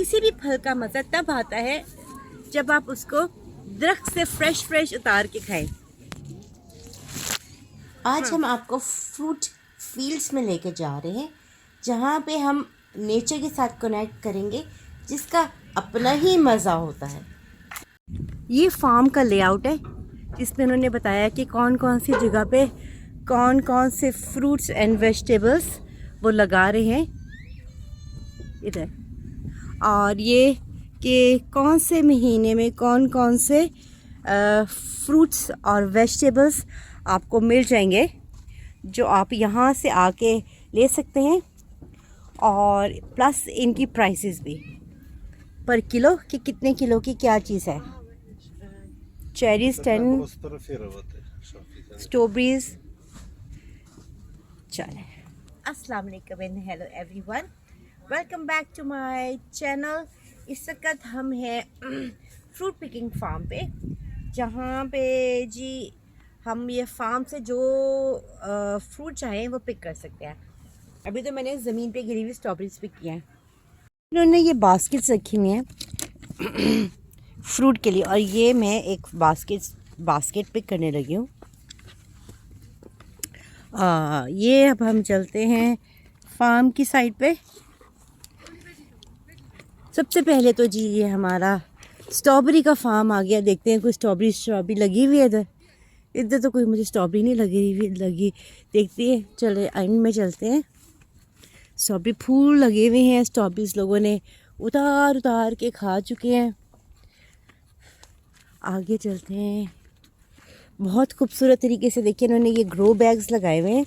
किसी भी फल का मज़ा तब आता है जब आप उसको दरख्त से फ्रेश उतार के खाएं। आज हम आपको फ्रूट फील्ड्स में लेके जा रहे हैं, जहाँ पे हम नेचर के साथ कनेक्ट करेंगे, जिसका अपना ही मज़ा होता है। ये फार्म का लेआउट है जिसमें उन्होंने बताया कि कौन कौन सी जगह पे कौन कौन से फ्रूट्स एंड वेजिटेबल्स वो लगा रहे हैं इधर, और ये कि कौन से महीने में कौन कौन से फ्रूट्स और वेजिटेबल्स आपको मिल जाएंगे जो आप यहाँ से आके ले सकते हैं, और प्लस इनकी प्राइसेस भी पर किलो कि कितने किलो की क्या चीज़ है। Cherries 10, strawberries. चलें, अस्सलाम वालेकुम and hello everyone, welcome back to my channel. इस वक्त हम हैं फ्रूट पिकिंग फार्म पे, जहाँ पे जी हम ये फार्म से जो फ्रूट चाहें वो पिक कर सकते हैं। अभी तो मैंने ज़मीन पे गिरी हुई स्ट्रॉबेरीज पिक किया है। इन्होंने ये बास्केट्स रखी हुई हैं फ्रूट के लिए, और ये मैं एक बास्केट पिक करने लगी हूँ। ये अब हम चलते हैं फार्म की साइड पे। सबसे पहले तो जी ये हमारा स्ट्रॉबेरी का फार्म आ गया। देखते हैं कोई स्ट्रॉबेरी लगी हुई है इधर। इधर तो कोई मुझे स्ट्रॉबेरी नहीं लगी। देखते हैं, चले एंड में चलते हैं। स्ट्रॉबेरी फूल लगे हुए हैं, स्ट्रॉबेरीज लोगों ने उतार के खा चुके हैं। आगे चलते हैं। बहुत खूबसूरत तरीके से देखिए इन्होंने ये ग्रो बैग्स लगाए हुए हैं,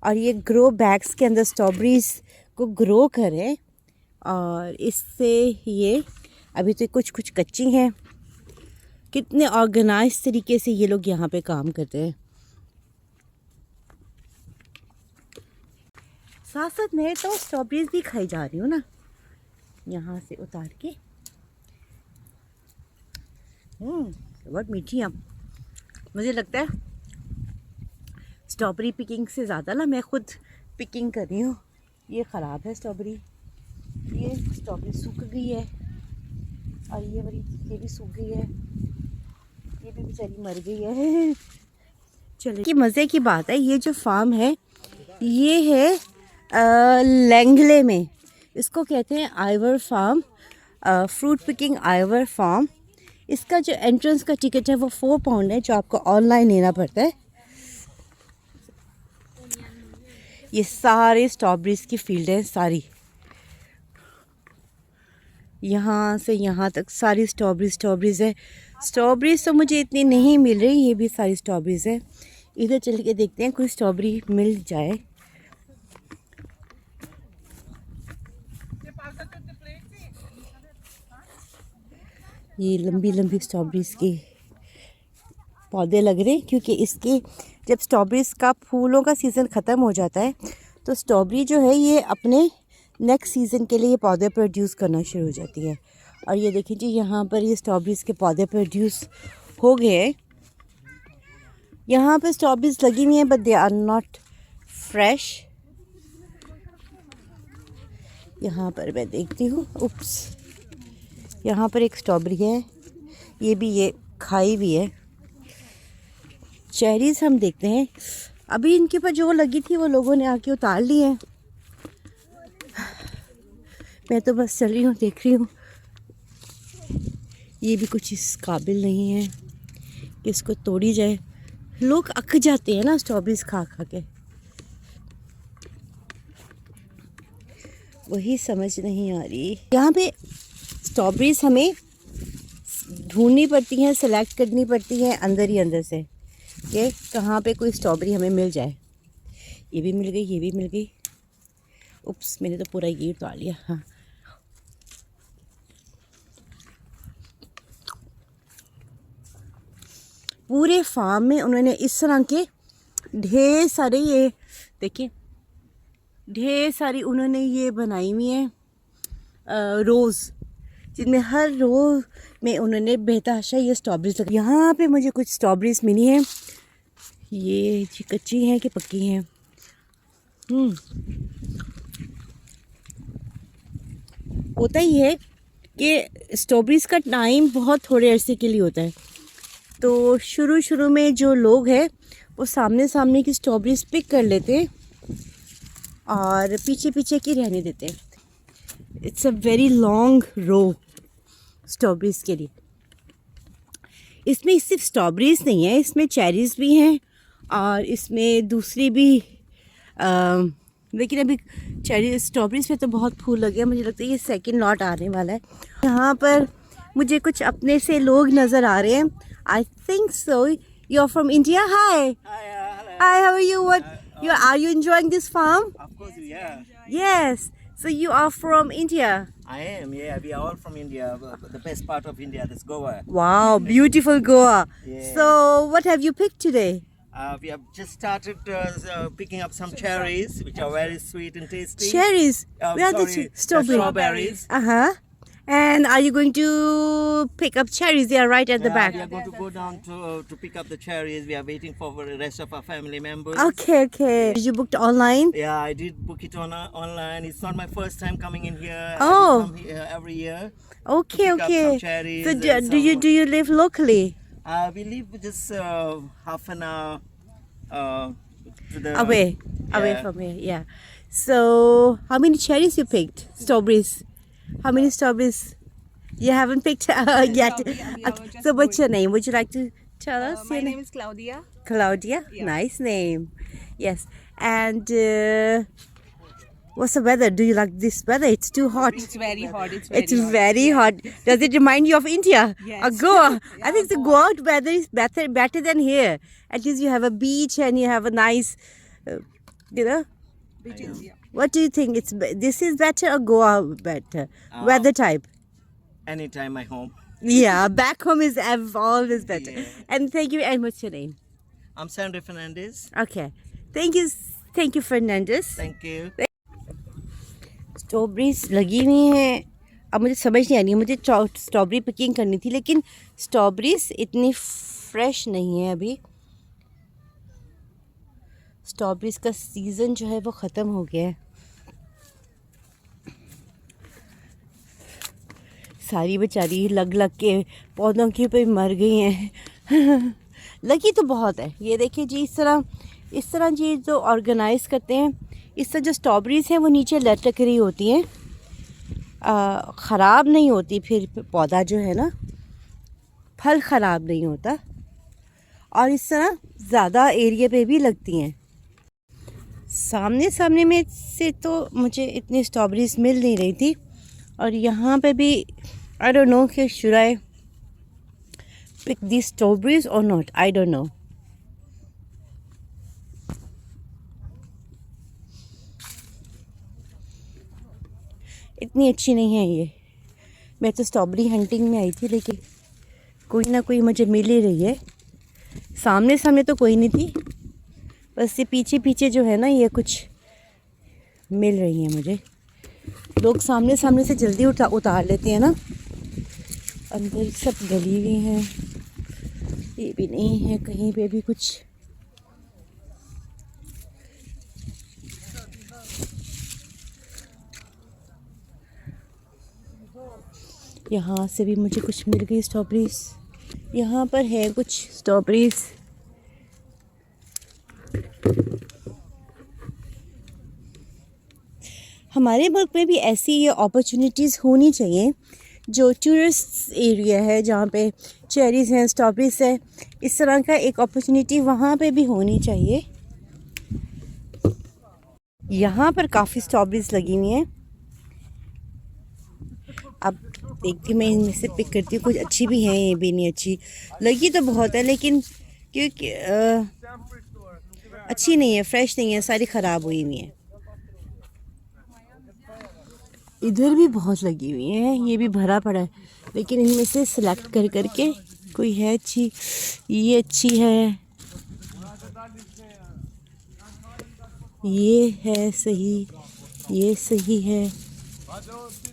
और ये ग्रो बैग्स के अंदर स्ट्रॉबेरीज को ग्रो करें, और इससे ये अभी तो कुछ कच्ची हैं। कितने ऑर्गेनाइज तरीके से ये लोग यहाँ पे काम करते हैं। साथ साथ मैं तो स्ट्रॉबेरीज भी खाई जा रही हूँ ना, यहाँ से उतार के। बहुत मीठी है। मुझे लगता है स्ट्रॉबेरी पिकिंग से ज़्यादा ना मैं खुद पिकिंग कर रही हूँ। ये ख़राब है स्ट्रॉबेरी, ये स्ट्रॉबेरी सूख गई है, और ये भी सूख गई है, ये भी बेचारी मर गई है। चलिए, कि मज़े की बात है, ये जो फार्म है ये है लैंगले में। इसको कहते हैं Ivor farm, fruit picking Ivor farm. इसका जो एंट्रेंस का टिकट है वो 4 पाउंड है, जो आपको ऑनलाइन लेना पड़ता है। ये सारे स्ट्रॉबेरीज की फील्ड है, सारी यहाँ से यहाँ तक सारी स्ट्रॉबेरीज है। स्ट्रॉबेरीज तो मुझे इतनी नहीं मिल रही, ये भी सारी स्ट्रॉबेरीज है। इधर चल के देखते हैं कोई स्ट्रॉबेरी मिल जाए। ये लंबी स्ट्रॉबेरीज के पौधे लग रहे हैं, क्योंकि इसके जब स्ट्रॉबेरीज का फूलों का सीज़न ख़त्म हो जाता है तो स्ट्रॉबेरी जो है ये अपने नेक्स्ट सीज़न के लिए पौधे प्रोड्यूस करना शुरू हो जाती है। और ये देखिए जी, यहाँ पर ये स्ट्रॉबेरीज के पौधे प्रोड्यूस हो गए हैं। यहाँ पर स्ट्रॉबेरीज लगी हुई हैं, but they are not fresh. यहाँ पर मैं देखती हूँ, उप्स, यहाँ पर एक स्ट्रॉबेरी है, ये खाई भी है। चेरीज़ हम देखते हैं। अभी इनके ऊपर जो लगी थी वो लोगों ने आके उतार ली है। मैं तो बस चल रही हूँ, देख रही हूँ। ये भी कुछ इस काबिल नहीं है कि इसको तोड़ी जाए। लोग अक जाते हैं ना स्ट्रॉबेरीज खा के, वही समझ नहीं आ रही। यहाँ पे स्ट्रॉबेरीज हमें ढूंढनी पड़ती हैं, सेलेक्ट करनी पड़ती हैं अंदर ही अंदर से, कि कहाँ पे कोई स्ट्रॉबेरी हमें मिल जाए। ये भी मिल गई, ये भी मिल गई। उप्स, मैंने तो पूरा ये उतार लिया। हाँ, पूरे फार्म में उन्होंने इस तरह के ढेर सारे, ये देखिए ढेर सारी उन्होंने ये बनाई हुई हैं रोज़, जिनमें हर रोज़ में उन्होंने बेतहाशा ये स्ट्रॉबेरीज लगी। यहाँ पे मुझे कुछ स्ट्रॉबेरीज मिली हैं। ये जी कच्ची हैं कि पक्की हैं। होता ही है कि स्ट्रॉबेरीज़ का टाइम बहुत थोड़े अरसे के लिए होता है। तो शुरू में जो लोग हैं वो सामने सामने की स्ट्रॉबेरीज़ पिक कर लेते हैं और पीछे पीछे की रहने देते हैं। It's a very long row strawberries के लिए। इसमें सिर्फ स्ट्रॉबेरीज़ नहीं है, इसमें चेरीज़ भी हैं और इसमें दूसरी भी लेकिन अभी चेरी स्ट्रॉबेरीज़ पे तो बहुत फूल लगे हैं। मुझे लगता है ये सेकंड लॉट आने वाला है। यहाँ पर मुझे कुछ अपने से लोग नज़र आ रहे हैं। I think so you are from India. Hi hi, how are you? What you are you enjoying this farm? Of course, yeah. Yes. So you are from India. I am, yeah. We are all from India. The best part of India, that's Goa. Wow, beautiful Goa. Yeah. So what have you picked today? We have just started picking up some cherries, which are very sweet and tasty. Cherries. Where are the Sorry, strawberries? strawberries. Uh-huh. And are you going to pick up cherries? They are right at the Yeah, back. we are going to go down to pick up the cherries. We are waiting for the rest of our family members. Okay, okay. Did you book online? Yeah, I did book it online. It's not my first time coming in here. Oh. I come here every year. Okay, Pick up okay. some cherries So and do you live locally? We live just half an hour to the Away yeah. from here. Yeah. So how many cherries you picked? Strawberries. How many strawberries? You haven't picked yet. Okay. So what's your name? Would you like to tell us? My your name is Claudia. Claudia. Yeah. Nice name. Yes. And what's the weather? Do you like this weather? It's too hot. It's very hot. It's very hot. Does it remind you of India? Yes. Or Goa? I think the Goa weather is better than here. At least you have a beach and you have a nice, you know. Beaches, yeah. What do you think? This is better or Goa better? Weather type. Anytime my home. Yeah, back home is always better. Yeah. And thank you. And what's your name? I'm Sandra Fernandez. Okay. Thank you, Fernandez. Thank you. Strawberries लगी हुई हैं। अब मुझे समझ नहीं आ रही है, मुझे स्ट्रॉबेरी पिकिंग करनी थी लेकिन स्ट्रॉबेरीज इतनी फ्रेश नहीं है अभी। स्ट्रॉबेरीज का सीज़न जो है वो ख़त्म हो गया है। सारी बेचारी लग के पौधों के ऊपर मर गई हैं। लगी तो बहुत है। ये देखिए जी, इस तरह जी जो ऑर्गेनाइज करते हैं, इस तरह जो स्ट्रॉबेरीज हैं वो नीचे लटक रही होती हैं, ख़राब नहीं होती। फिर पौधा जो है ना, फल ख़राब नहीं होता और इस तरह ज़्यादा एरिया पे भी लगती हैं। सामने में से तो मुझे इतनी स्ट्रॉबेरीज मिल नहीं रही थी और यहाँ पे भी आई डोंट नो कि should I pick the strawberries और नॉट, आई डोंट नो। इतनी अच्छी नहीं है ये। मैं तो स्ट्रॉबेरी हंटिंग में आई थी लेकिन कोई ना कोई मुझे मिल ही रही है। सामने तो कोई नहीं थी, बस ये पीछे जो है ना, ये कुछ मिल रही है मुझे। लोग सामने से जल्दी उतार लेते हैं ना। अंदर सब गली हुई हैं, ये भी नहीं है कहीं पे भी कुछ। यहाँ से भी मुझे कुछ मिल गई स्ट्रॉबेरीज। यहाँ पर है कुछ स्ट्रॉबेरीज। हमारे मुल्क में भी ऐसी ये अपॉर्चुनिटीज़ होनी चाहिए। जो टूरिस्ट एरिया है जहाँ पे चेरीज़ हैं, स्ट्रॉबेरीज है, इस तरह का एक अपॉर्चुनिटी वहाँ पे भी होनी चाहिए। यहाँ पर काफ़ी स्ट्रॉबेरीज लगी हुई हैं। अब देखती मैं इनमें से पिक करती हूँ, कुछ अच्छी भी हैं, ये भी नहीं अच्छी लगी तो बहुत है लेकिन क्योंकि अच्छी नहीं है, फ्रेश नहीं है, सारी ख़राब हुई हुई हैं। इधर भी बहुत लगी हुई हैं, ये भी भरा पड़ा है लेकिन इनमें से सिलेक्ट करके कोई है अच्छी, ये अच्छी है, ये है सही, ये सही है,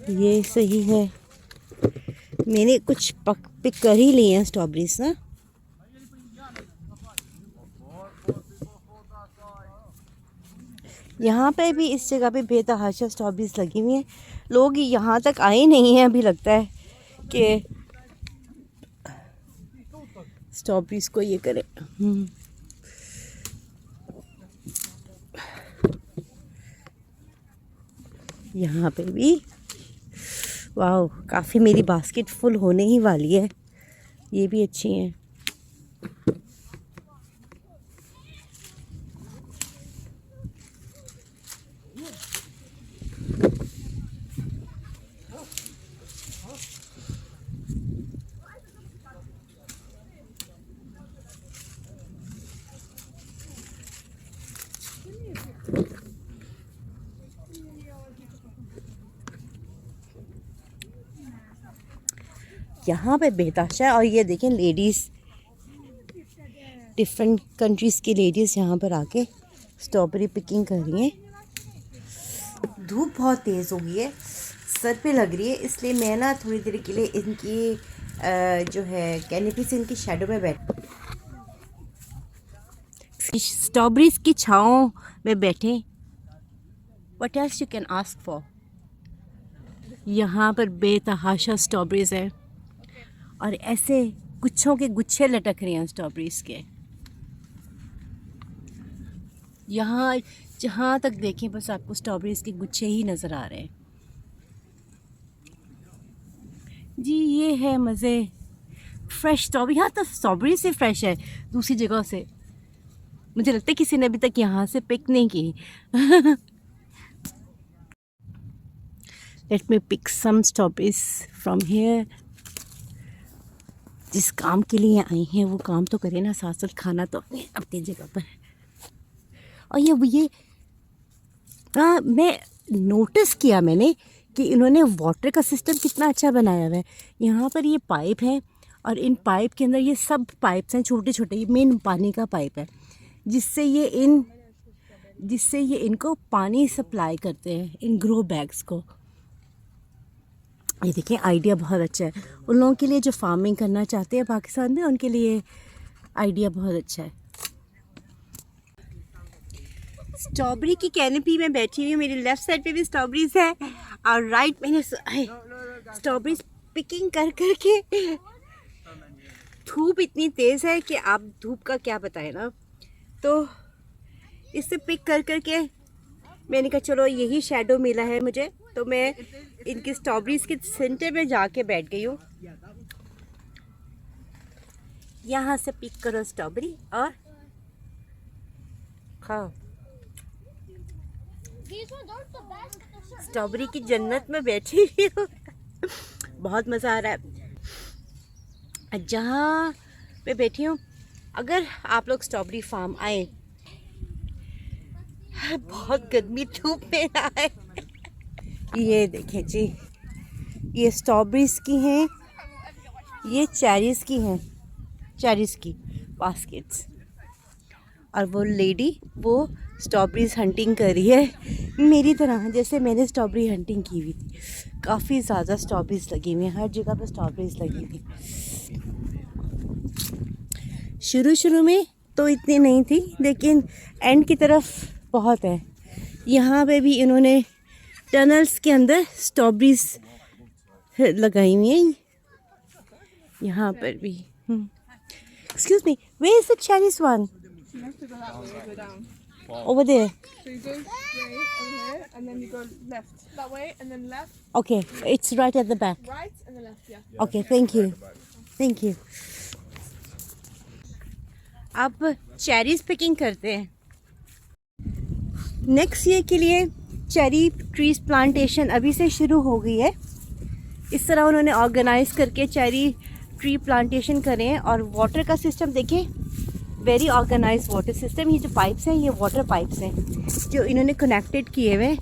ये सही है। मैंने कुछ पिक कर ही ली हैं स्ट्रॉबेरीज ना। यहाँ पे भी इस जगह पे बेतहाशा स्ट्रॉबेरीज लगी हुई हैं लोग यहाँ तक आए नहीं हैं अभी, लगता है कि स्ट्रॉबेरीज को ये करें। यहाँ पे भी वाह, काफ़ी मेरी बास्केट फुल होने ही वाली है। ये भी अच्छी हैं। यहाँ पे बेताशा है। और ये देखें लेडीज़, डिफरेंट कंट्रीज़ की लेडीज़ यहाँ पर आके स्ट्रॉबेरी पिकिंग कर रही हैं। धूप बहुत तेज़ हो गई है, सर पे लग रही है, इसलिए मैं ना थोड़ी देर के लिए इनकी जो है कैनपी से इनकी शैडो में बैठ। स्ट्रॉबेरीज की छाँव में बैठे। What else you can ask for. यहाँ पर बेतहाशा स्ट्रॉबेरीज है और ऐसे गुच्छों के गुच्छे लटक रहे हैं स्ट्रॉबेरीज के। यहाँ जहाँ तक देखें बस आपको स्ट्रॉबेरीज के गुच्छे ही नज़र आ रहे हैं। जी ये है मज़े। फ्रेश स्ट्रॉबेरी, यहाँ तो स्ट्रॉबेरी से फ्रेश है दूसरी जगह से। मुझे लगता है किसी ने अभी तक यहाँ से पिक नहीं की। Let me pick some strawberries from here. जिस काम के लिए आई हैं वो काम तो करें ना, साथ साथ खाना तो अपनी जगह पर। और ये मैं नोटिस किया मैंने कि इन्होंने वाटर का सिस्टम कितना अच्छा बनाया हुआ है। यहाँ पर ये पाइप है और इन पाइप के अंदर ये सब पाइप्स हैं छोटे छोटे। ये मेन पानी का पाइप है जिससे ये इनको पानी सप्लाई करते हैं, इन ग्रो बैग्स को। ये देखिए आइडिया बहुत अच्छा है उन लोगों के लिए जो फार्मिंग करना चाहते हैं पाकिस्तान में, उनके लिए आइडिया बहुत अच्छा है। स्ट्रॉबेरी की कैनपी में बैठी हुई हूँ। मेरी लेफ़्ट साइड पे भी स्ट्रॉबेरीज है और राइट मैंने स्ट्रॉबेरीज पिकिंग कर कर के। धूप इतनी तेज़ है कि आप धूप का क्या बताएं ना, तो इससे पिक कर कर के मैंने कहा चलो यही शैडो मिला है मुझे, तो मैं इनकी स्ट्रॉबेरीज के सेंटर में जाके बैठ गई हूँ। यहाँ से पिक करो स्ट्रॉबेरी और खाओ। स्ट्रॉबेरी की जन्नत में बैठी हुई हूँ। बहुत मज़ा आ रहा है जहाँ पे बैठी हूँ। अगर आप लोग स्ट्रॉबेरी फार्म आए, बहुत गर्मी धूप में आए। ये देखें जी, ये स्ट्रॉबेरीज की हैं, ये चेरीज़ की हैं, चेरीज़ की बास्केट्स। और वो लेडी वो स्ट्रॉबेरीज हंटिंग कर रही है मेरी तरह, जैसे मैंने स्ट्रॉबेरी हंटिंग की हुई थी। काफ़ी ज़्यादा स्ट्रॉबेरीज लगी हुई हैं, हर जगह पर स्ट्रॉबेरीज लगी हुई। शुरू में तो इतनी नहीं थी, लेकिन एंड की तरफ बहुत है। यहाँ पे भी इन्होंने टनल्स के अंदर स्ट्रॉबेरीज लगाई हुई हैं। यहाँ पर भी। Excuse me, where is the cherries one? You have to go that way, go down. Over there. So you go straight over here, and then you go left. That way, and then left, Okay, it's right at the back. right, and then left, yeah. Okay, thank you. Thank you. अब cherries picking करते हैं। Next year के लिए cherry trees plantation अभी से शुरू हो गई है। इस तरह उन्होंने ऑर्गेनाइज करके चेरी ट्री प्लांटेशन करें। और वाटर का सिस्टम देखें, वेरी ऑर्गेनाइज वाटर सिस्टम। ये जो पाइप्स हैं ये वाटर पाइप्स हैं जो इन्होंने कनेक्टेड किए हुए।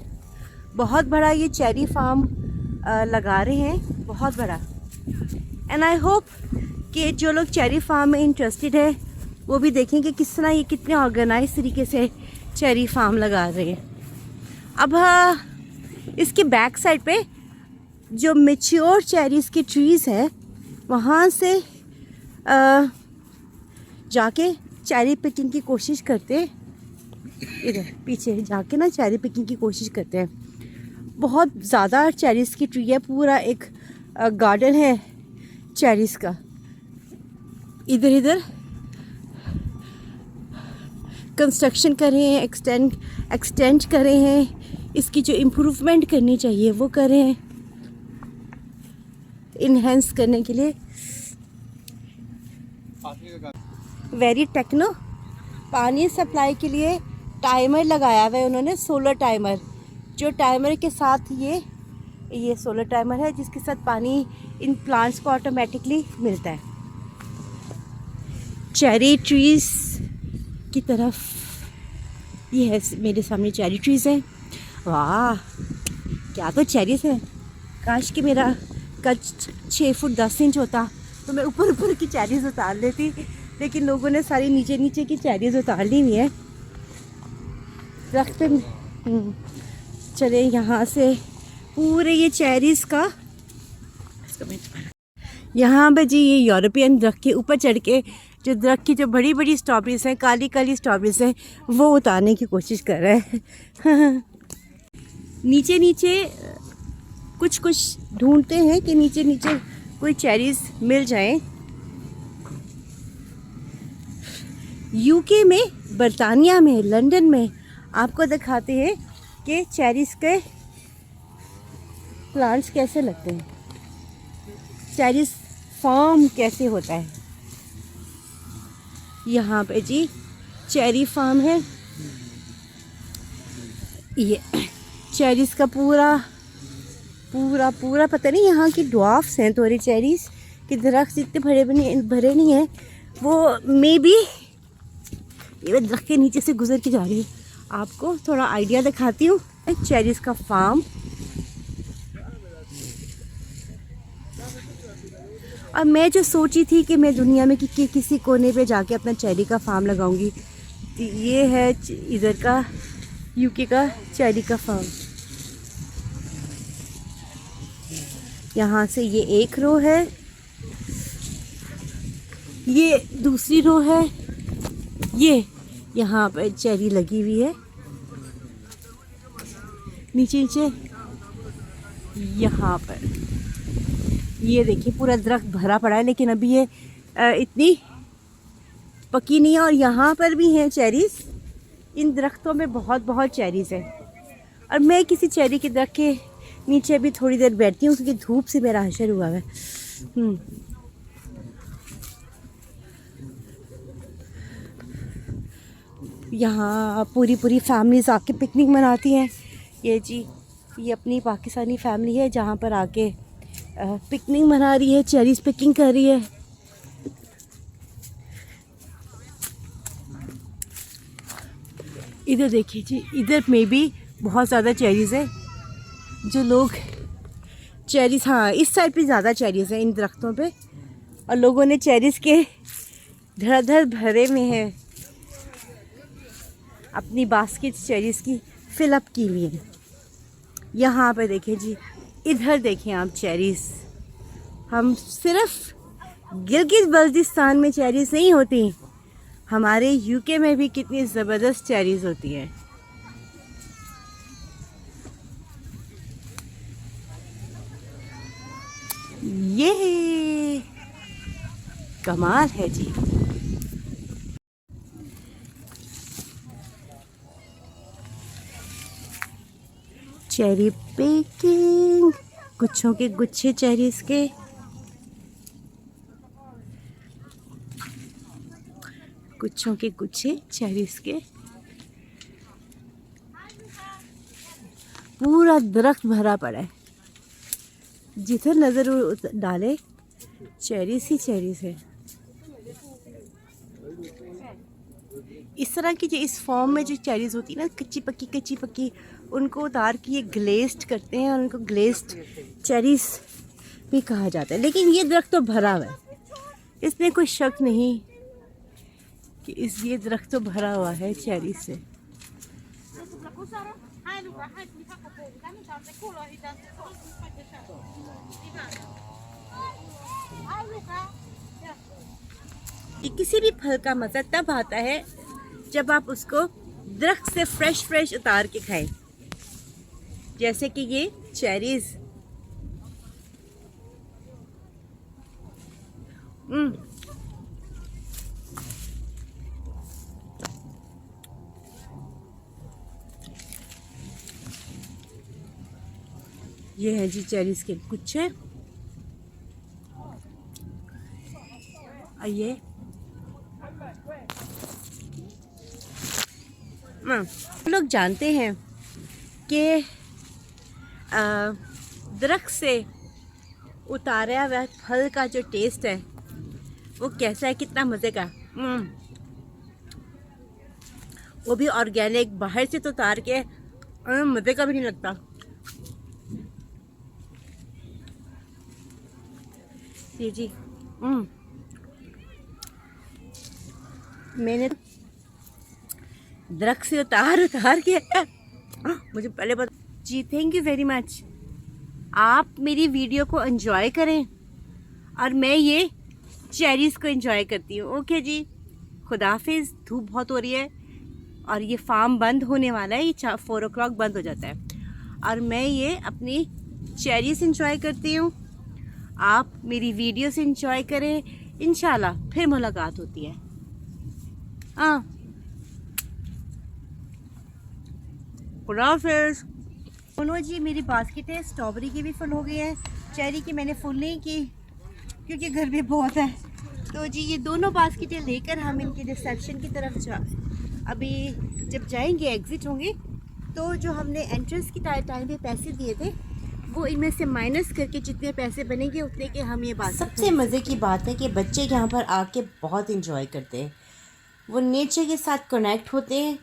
बहुत बड़ा ये चेरी फार्म लगा रहे हैं, बहुत बड़ा। एंड आई होप कि जो लोग चेरी फार्म में इंटरेस्टेड है वो भी देखें कि किस तरह ये कितने ऑर्गेनाइज तरीके से चेरी फार्म लगा रहे हैं। अब इसके बैक साइड पे जो मैच्योर चेरीज़ की ट्रीज़ है वहाँ से जाके चेरी पिकिंग की कोशिश करते हैं। इधर पीछे जाके ना चेरी पिकिंग की कोशिश करते हैं। बहुत ज़्यादा चेरीज़ की ट्री है, पूरा एक गार्डन है चेरीज़ का। इधर इधर कंस्ट्रक्शन कर रहे हैं, एक्सटेंड कर रहे हैं, इसकी जो इम्प्रूवमेंट करनी चाहिए वो कर रहे हैं, इन्हेंस करने के लिए। Very techno. पानी सप्लाई के लिए टाइमर लगाया हुआ है उन्होंने, सोलर टाइमर, जो टाइमर के साथ ये सोलर टाइमर है जिसके साथ पानी इन प्लांट्स को ऑटोमेटिकली मिलता है। चेरी ट्रीज़ की तरफ ये है, मेरे सामने चेरी ट्रीज़ हैं। वाह, क्या तो चेरीज़ हैं। काश कि मेरा कद 6 फुट 10 इंच होता तो मैं ऊपर ऊपर की चेरीज़ उतार लेती, लेकिन लोगों ने सारी नीचे नीचे की चेरीज़ उतार ली हुई है दरख्त पे। चले यहाँ से पूरे ये चेरीज़ का, यहाँ पे जी ये यूरोपियन दरख्त के ऊपर चढ़ के जो दरख्त की जो बड़ी बड़ी स्ट्रॉबेरीज़ हैं, काली काली स्ट्रॉबेरीज़ हैं, वो उतारने की कोशिश कर रहे हैं। नीचे नीचे कुछ कुछ ढूंढते हैं कि नीचे नीचे कोई चेरीज़ मिल जाए। यूके में, बरतानिया में, लंदन में आपको दिखाते हैं कि चेरीज़ के प्लांट्स कैसे लगते हैं, चेरीज़ फार्म कैसे होता है। यहाँ पे जी चेरी फार्म है। ये चेरीज़ का पूरा पता नहीं, यहाँ की ड्वार्फ्स हैं थोड़ी चेरीज़ कि दरख्त इतने भरे नहीं हैं वो। मे बी ये दरख्त के नीचे से गुजर के जा रही है, आपको थोड़ा आइडिया दिखाती हूँ। चेरीज़ का फार्म, और मैं जो सोची थी कि मैं दुनिया में किसी कोने पे जाके अपना चेरी का फार्म लगाऊंगी, ये है इधर का यूके का चेरी का फार्म। यहाँ से ये एक रो है, ये दूसरी रो है, ये यहाँ पर चेरी लगी हुई है नीचे नीचे। यहाँ पर ये देखिए पूरा दरख्त भरा पड़ा है, लेकिन अभी ये इतनी पकी नहीं है। और यहाँ पर भी हैं चेरीज़, इन दरख्तों में बहुत चेरीज़ है। और मैं किसी चेरी के दरख्त के नीचे अभी थोड़ी देर बैठती हूँ क्योंकि धूप से मेरा हशर हुआ है। यहाँ पूरी फैमिलीज़ आके पिकनिक मनाती हैं। ये जी ये अपनी पाकिस्तानी फैमिली है जहाँ पर आके पिकनिक मना रही है, चेरीज़ पिकिंग कर रही है। इधर देखिए जी, इधर में भी बहुत ज़्यादा चेरीज़ है। जो लोग चेरीज़, हाँ इस साइड पे ज़्यादा चेरीज़ हैं इन दरख्तों पे, और लोगों ने चेरीज़ के धड़ाधड़ भरे में है अपनी बास्केट चेरीज़ की फिलअप की हुई है। यहाँ पे देखिए जी, इधर देखें आप चेरीज़। हम सिर्फ गिलगित बल्तिस्तान में चेरीज़ नहीं होती, हमारे यूके में भी कितनी ज़बरदस्त चेरीज़ होती हैं। ये कमाल है जी। चेरी पिकिंग, गुच्छों के गुच्छे चेरीज़ के। गुच्छों के गुच्छे चेरीज़ के, पूरा दरख्त भरा पड़ा है। जिधर नज़र डाले चेरीज़ ही चेरीज़ है। इस तरह की जो इस फॉर्म में जो चेरीज़ होती है ना, कच्ची पक्की, उनको उतार के ये ग्लेज्ड करते हैं और उनको ग्लेज्ड चेरीज़ भी कहा जाता है। लेकिन ये दरख्त तो भरा हुआ है, इसमें कोई शक नहीं कि ये दरख्त तो भरा हुआ है चेरी से। कि किसी भी फल का मज़ा तब आता है जब आप उसको दरख्त से फ्रेश उतार के खाएं। जैसे कि ये चेरीज। ये है जी चेरीज के गुच्छे। ये लोग जानते हैं कि दरख्त से उतारा हुआ फल का जो टेस्ट है वो कैसा है, कितना मज़े का। वो भी ऑर्गेनिक, बाहर से तो उतार के मज़े का भी नहीं लगता। ये जी मैंने दरख्त से उतार के मुझे पहले बता जी। Thank you very much. आप मेरी वीडियो को एंजॉय करें और मैं ये चेरीज़ को एंजॉय करती हूँ। ओके जी, खुदा हाफिज़। धूप बहुत हो रही है और ये फार्म बंद होने वाला है, ये 4 o'clock बंद हो जाता है और मैं ये अपनी चेरीज़ एंजॉय करती हूँ। आप मेरी वीडियो से एंजॉय करें, इंशाल्लाह फिर मुलाकात होती है। खुदा हाफिज़। सुनो जी, मेरी बास्केट है, स्ट्रॉबेरी की भी फुल हो गई है, चेरी की मैंने फुल नहीं की क्योंकि घर में बहुत है। तो जी ये दोनों बास्केटें लेकर हम इनकी रिसेप्शन की तरफ अभी जब जाएंगे, एग्ज़िट होंगे, तो जो हमने एंट्रेंस की टाइम पे पैसे दिए थे वो इनमें से माइनस करके जितने पैसे बनेंगे उतने के हम ये बास्केट। सबसे मज़े की बात है कि बच्चे यहाँ पर आके बहुत इंजॉय करते हैं, वो नेचर के साथ कनेक्ट होते हैं।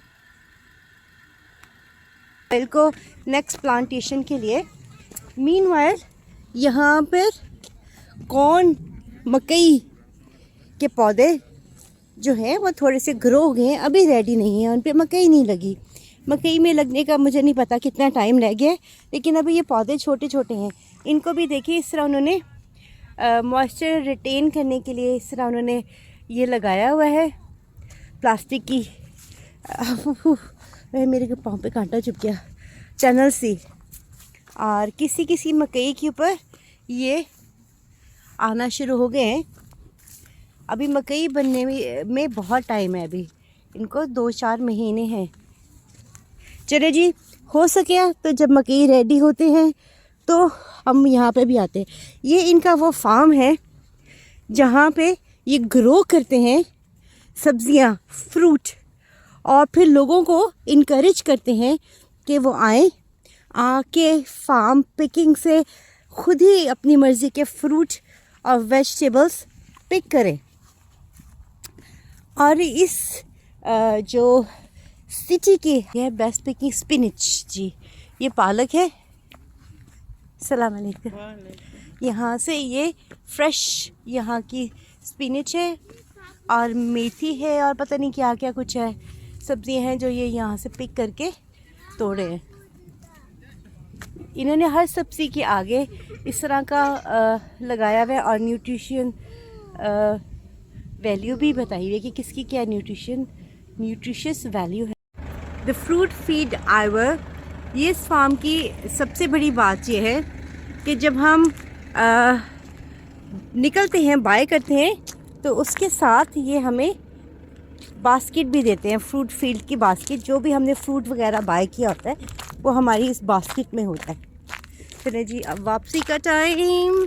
को नेक्स्ट प्लांटेशन के लिए मीनवाइल यहाँ पर कॉर्न, मकई के पौधे जो हैं वो थोड़े से ग्रो हो गए हैं, अभी रेडी नहीं है, उन पे मकई नहीं लगी। मकई में लगने का मुझे नहीं पता कितना टाइम लग गया, लेकिन अभी ये पौधे छोटे छोटे हैं। इनको भी देखिए इस तरह उन्होंने मॉइस्चर रिटेन करने के लिए इस तरह उन्होंने ये लगाया हुआ है प्लास्टिक की। वह मेरे के पाँव पे कांटा चुभ गया, चैनल सी। और किसी किसी मकई के ऊपर ये आना शुरू हो गए हैं। अभी मकई बनने में बहुत टाइम है, अभी इनको 2-4 महीने हैं। चले जी, हो सके तो जब मकई रेडी होते हैं तो हम यहाँ पे भी आते हैं। ये इनका वो फार्म है जहाँ पे ये ग्रो करते हैं सब्जियाँ, फ्रूट, और फिर लोगों को इनकरेज करते हैं कि वो आके फार्म पिकिंग से खुद ही अपनी मर्ज़ी के फ्रूट और वेजिटेबल्स पिक करें। और इस जो सिटी की है बेस्ट पिकिंग स्पिनिच जी, ये पालक है। सलाम अलैकुम। यहाँ से ये फ्रेश यहाँ की स्पिनिच है और मेथी है और पता नहीं क्या क्या कुछ है, सब्जियां हैं जो ये यहाँ से पिक करके तोड़े हैं। इन्होंने हर सब्ज़ी के आगे इस तरह का लगाया हुआ है और न्यूट्रिशन वैल्यू भी बताई हुई है कि किसकी क्या न्यूट्रिशियस वैल्यू है। द फ्रूट फीड आवर, ये इस फार्म की सबसे बड़ी बात यह है कि जब हम निकलते हैं, बाय करते हैं, तो उसके साथ ये हमें बास्केट भी देते हैं, फ्रूट फील्ड की बास्केट। जो भी हमने फ्रूट वगैरह बाय किया होता है वो हमारी इस बास्केट में होता है। चलिए जी, अब वापसी का टाइम।